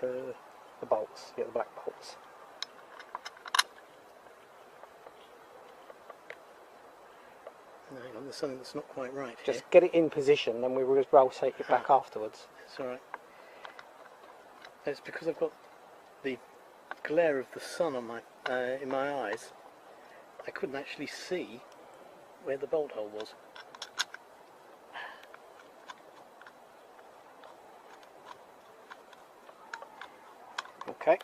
the bolts, get the black bolts. Hang on, there's something that's not quite right here. Just get it in position, then we will just rotate it back afterwards. It's alright. It's because I've got the glare of the sun on my in my eyes. I couldn't actually see where the bolt hole was. Okay.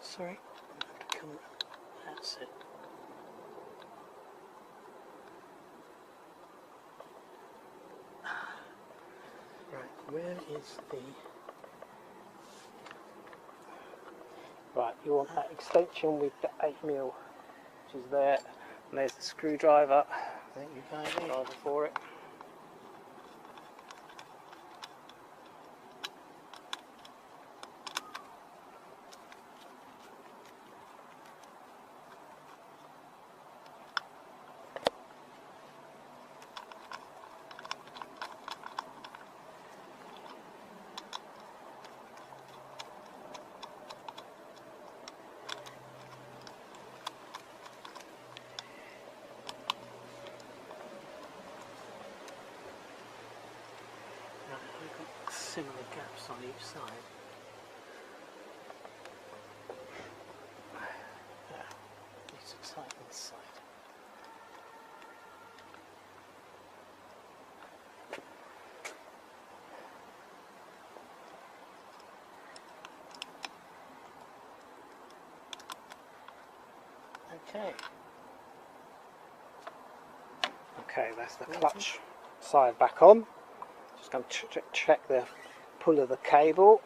Sorry. That's it. Right, where is the... Right, you want that extension with the 8mm, which is there, and there's the screwdriver. Thank you kindly. Driver for it. Similar gaps on each side. Needs to tighten this side. Okay. Okay, that's the clutch side back on. Just going to check the pull of the cable.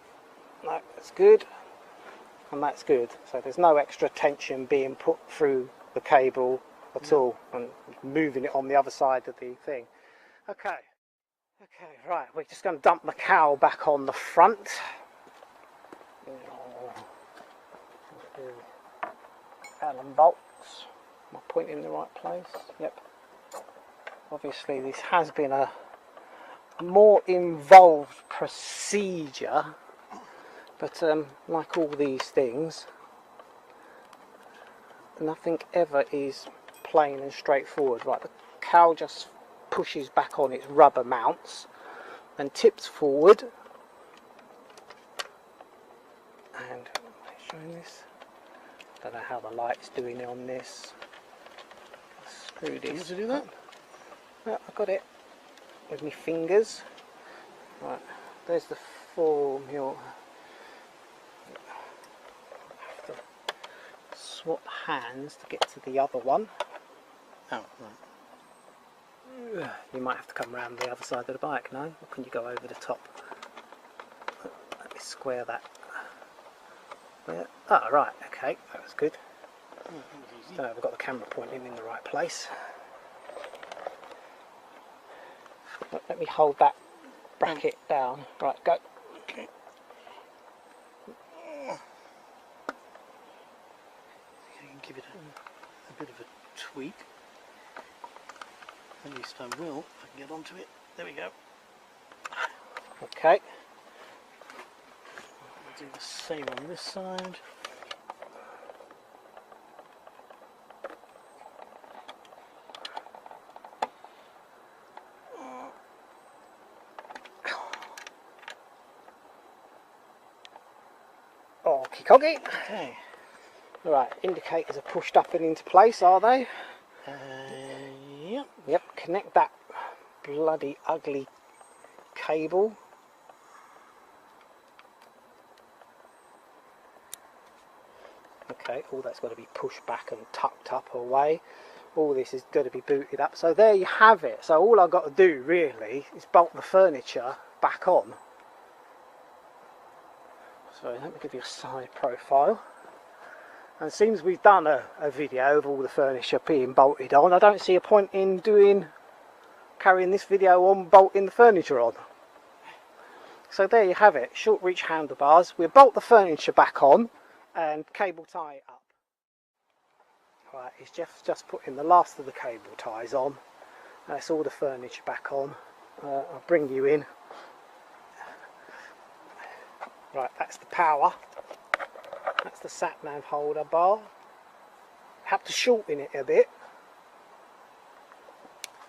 No, that's good, and that's good. So there's no extra tension being put through the cable at all, and moving it on the other side of the thing. Okay, right. We're just going to dump the cowl back on the front. Allen bolts. Am I pointing in the right place? Yep. Obviously, this has been a more involved procedure, but like all these things, nothing ever is plain and straightforward. Right, the cowl just pushes back on its rubber mounts and tips forward, and showing this, don't know how the light's doing it on this. Screw this. Do you want to do that? No, I got it with my fingers. Right, there's the 4mm. Have to swap hands to get to the other one. Oh, right. You might have to come round the other side of the bike, no? Or can you go over the top? Let me square that. Yeah. Oh, right, okay, that was good. Don't know if I've got the camera pointing in the right place. Let me hold that bracket down. Right, go. Okay. I can give it a bit of a tweak. At least I will if I can get onto it. There we go. Okay. I'll do the same on this side. Okie-dokie. Okay. Right, indicators are pushed up and into place, are they? Yep. Yep, connect that bloody ugly cable. Okay, all that's got to be pushed back and tucked up away. All this is going to be booted up. So there you have it. So all I've got to do really is bolt the furniture back on. So let me give you a side profile. And it seems we've done a video of all the furniture being bolted on. I don't see a point in carrying this video on bolting the furniture on. So there you have it, short reach handlebars. We'll bolt the furniture back on and cable tie it up. Right, he's just putting the last of the cable ties on. That's all the furniture back on. I'll bring you in. Right, that's the power. That's the sat-nav holder bar. Have to shorten it a bit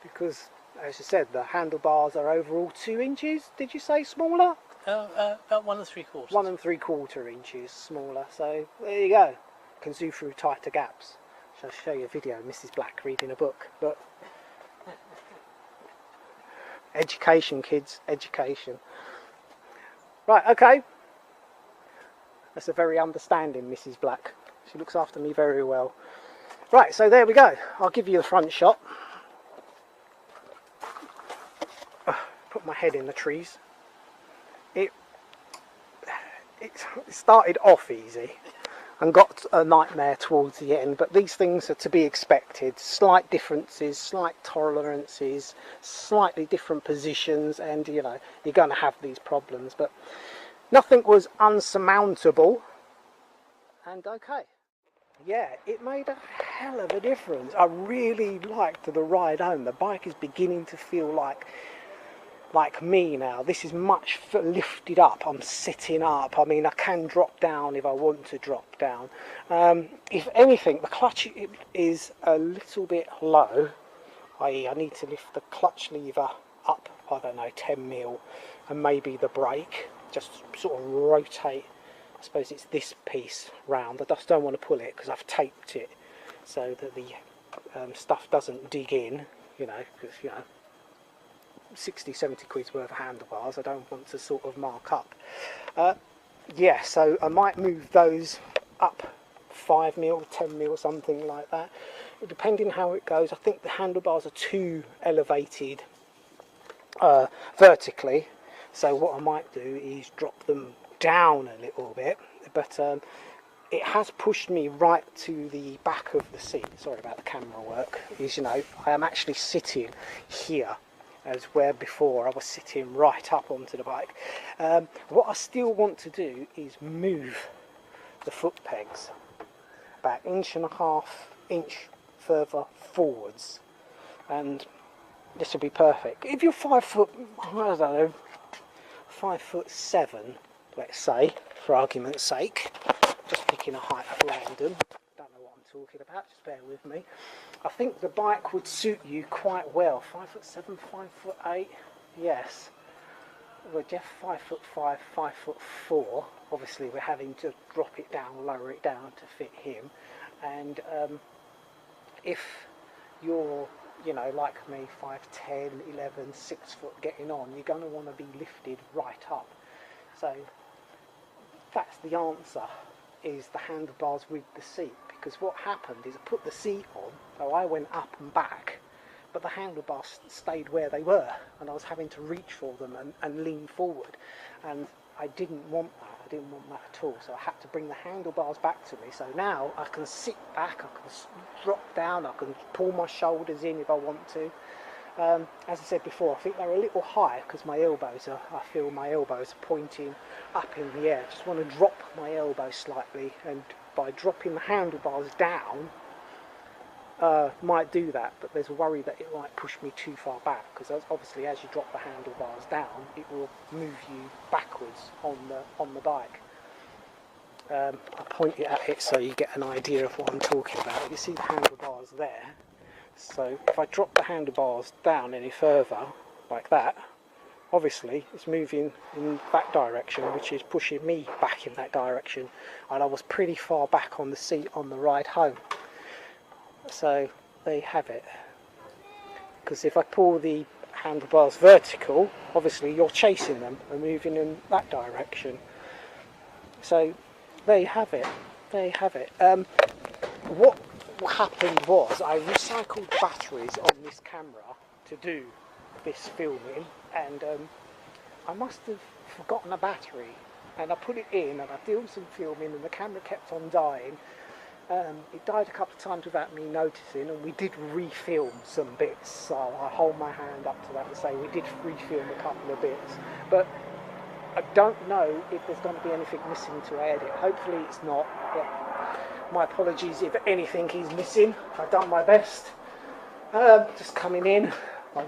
because, as you said, the handlebars are overall 2 inches. Did you say smaller? About 1 3/4. 1 3/4 inches smaller. So there you go. Can zoom through tighter gaps. Shall I show you a video of Mrs. Black reading a book? But education, kids, education. Right, okay. That's a very understanding Mrs. Black. She looks after me very well. Right, so there we go. I'll give you the front shot. Put my head in the trees. It started off easy and got a nightmare towards the end, but these things are to be expected. Slight differences, slight tolerances, slightly different positions, and you know, you're going to have these problems, but nothing was unsurmountable. And okay, yeah, it made a hell of a difference. I really liked the ride home. The bike is beginning to feel like me now. This is much lifted up. I'm sitting up. I mean, I can drop down if I want to drop down. If anything, the clutch is a little bit low, i.e. I need to lift the clutch lever up, I don't know, 10 mil, and maybe the brake, just sort of rotate, I suppose it's this piece round. I just don't want to pull it because I've taped it so that the stuff doesn't dig in, you know, because, you know, 60-70 quid's worth of handlebars. I don't want to sort of mark up. Yeah, so I might move those up 5 mil, 10 mil, something like that, depending how it goes. I think the handlebars are too elevated vertically, so what I might do is drop them down a little bit, but it has pushed me right to the back of the seat. Sorry about the camera work. Is, you know, I am actually sitting here, as where before I was sitting right up onto the bike. What I still want to do is move the foot pegs about 1.5 inches further forwards, and this will be perfect. If you're 5 foot, I don't know, 5'7", let's say, for argument's sake, just picking a height at random, don't know what I'm talking about, just bear with me. I think the bike would suit you quite well. 5'7", 5'8", yes. We're Jeff 5'5", 5'4". Obviously we're having to drop it down, lower it down to fit him. And if you're, you know, like me, 5'10", 11, 6 foot getting on, you're going to want to be lifted right up. So that's the answer, is the handlebars with the seat. Because what happened is I put the seat on, so I went up and back, but the handlebars stayed where they were, and I was having to reach for them and lean forward, and I didn't want that. I didn't want that at all, so I had to bring the handlebars back to me. So now I can sit back, I can drop down, I can pull my shoulders in if I want to. As I said before, I think they're a little high because my elbows are, I feel my elbows are pointing up in the air. I just want to drop my elbow slightly, and by dropping the handlebars down, might do that, but there's a worry that it might push me too far back, because obviously as you drop the handlebars down, it will move you backwards on the bike. I'll point it at it so you get an idea of what I'm talking about. You see the handlebars there, so if I drop the handlebars down any further, like that, obviously it's moving in that direction, which is pushing me back in that direction, and I was pretty far back on the seat on the ride home. So there you have it. Because if I pull the handlebars vertical, obviously you're chasing them and moving in that direction. So there you have it. There you have it. What happened was I recycled batteries on this camera to do this filming, and I must have forgotten a battery, and I put it in and I did some filming, and the camera kept on dying. It died a couple of times without me noticing, and we did refilm some bits, so I hold my hand up to that and say we did refilm a couple of bits. But I don't know if there's going to be anything missing to edit. Hopefully it's not. But my apologies if anything is missing. I've done my best. Just coming in. I'm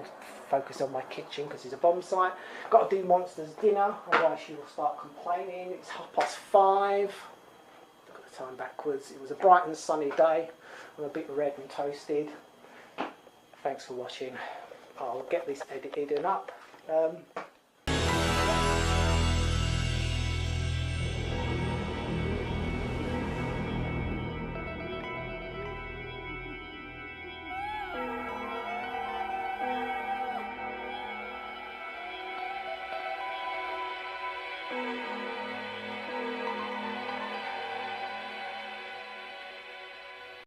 focused on my kitchen because it's a bomb site. Got to do Monster's dinner, otherwise she will start complaining. It's 5:30. Look at the time backwards. It was a bright and sunny day. I'm a bit red and toasted. Thanks for watching. I'll get this edited and up.